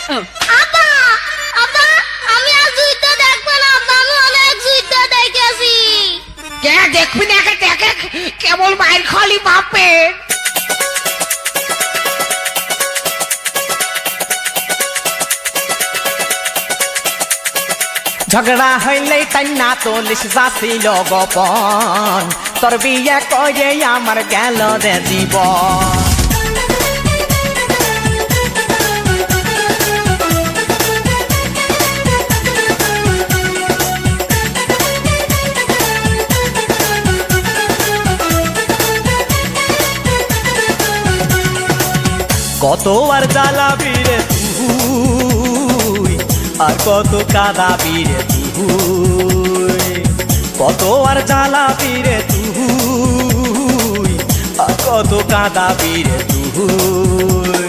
আপা আপা আমি আর যুদ্ধ দেখবো না আপা, আমি অনেক যুদ্ধ দেখেছি। কে দেখবি না? দেখে কেবল মায়ের খালি বাপের। ঝগড়া হইলে টান্না তোলিস যাছিল গোপন, তোর বিয়ে করে আমার গেল রে জীবন। কত আর জ্বালাবি রে তুই, আর কত কাঁদাবি রে তুই, কত আর জ্বালাবি রে তুই, আর কত কাঁদাবি রে তুই।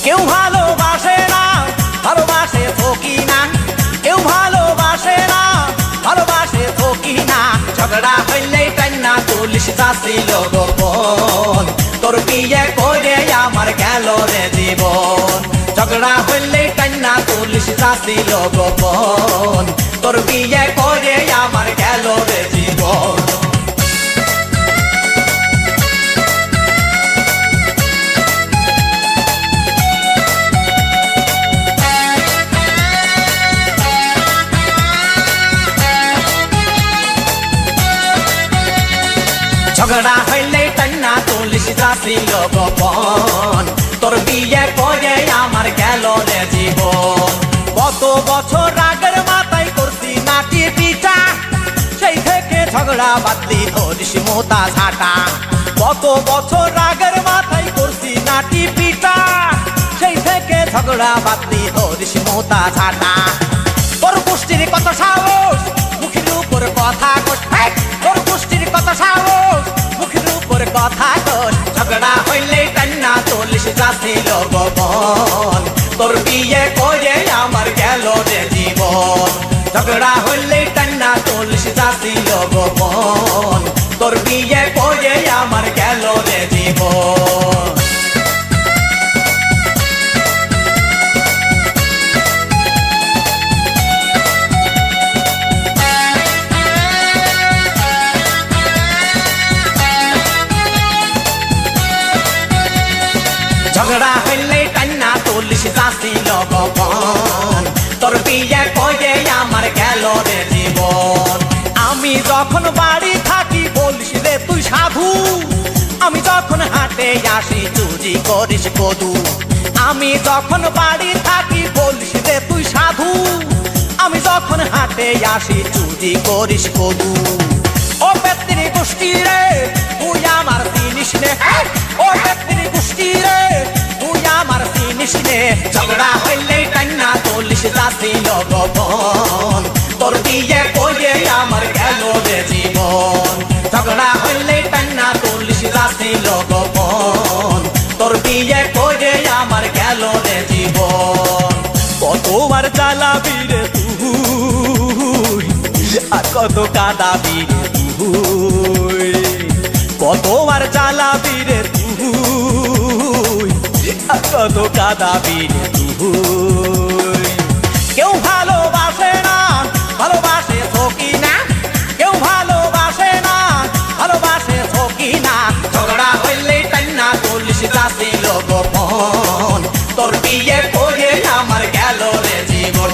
কেউ ভালোবাসে না, ভালোবাসে ফকি না, কেউ ভালোবাসে না, ভালোবাসে ফকি না। ঝগড়া হইলে টান্না তুলিস যাছিল গোপন, তোর বিয়ে করে আমার গেল রে জীবন। ঝগড়া হইলে টান্না তুলিস যাছিল গোপন, তোর বিয়ে করে আমার গেল রে জীবন। ঝগড়া হইলে টান্না তুলিস যাছিল গোপন, তোর বিয়ে করে আমার গেল রে জীবন। কত বছর আগের মাথায় করছি নাটি পিঠা, সেই থেকে ঝগড়া বাদলি ধরিস মোতা ঝাঁটা। কত বছর আগের মাথায় করছি নাটি পিঠা, সেই থেকে ঝগড়া বাদলি ধরিস মোতা ঝাঁটা। তোর গোষ্ঠীর কত সাহস, মুখের উপর কথা কস, তোর গোষ্ঠীর কত সাহস, মুখের উপর কথা কস। ঝগড়া হইলে টান্না তুলিস যাছিল গোপন, তোর বিয়ে করে আমার গেল রে জীবন। ঝগড়া হইলে টান্না তুলিস যাছিল গোপন, তোর বিয়ে করে আমার গেল রে জীবন। ঝগড়া হইলে টান্না তুলিস যাছিল গোপন, তোর বিয়ে করে আমার গেল রে জীবন। আমি যখন বাড়ি থাকি বলিস রে তুই সাধু, আমি যখন হাটে আসি চুরি করিস কদু। আমি যখন বাড়ি থাকি বলিস রে তুই সাধু, আমি যখন হাটে আসি চুরি করিস কদু। ও পেত্তির গোষ্ঠী রে তুই আমার জিনিস নে, ও পেত্তির গোষ্ঠী রে তুই আমার জিনিস নে। ঝগড়া হইলে টান্না তুলিস যাছিল গোপন, তোর বিয়ে করে আমার গেল রে জীবন। ঝগড়া হইলে টান্না তুলিস যাছিল গোপন, তোর বিয়ে করে আমার গেল রে জীবন। কত আর জ্বালাবি রে তুই, আর কত কাঁদাবি রে তুই, কত আর জ্বালাবি রে তুই, আর কত কাঁদাবি রে তুই। কেউ ভালোবাসে না, ভালোবাসে ফকি না, কেউ ভালোবাসে না, ভালোবাসে ফকি না। ঝগড়া হইলে টান্না তুলিস যাছিল গোপন, তোর বিয়ে করে আমার গেল রে জীবন।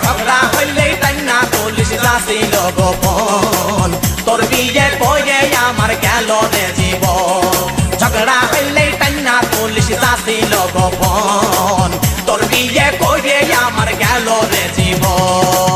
ঝগড়া হইলে টান্না তুলিস যাছিল গোপন, তোর বিয়ে করে আমার গেল রে জীবন। ঝগড়া হইলে টান্না তুলিস যাছিল গোপন, তোর বিয়ে করে আমার গেল রে জীবন।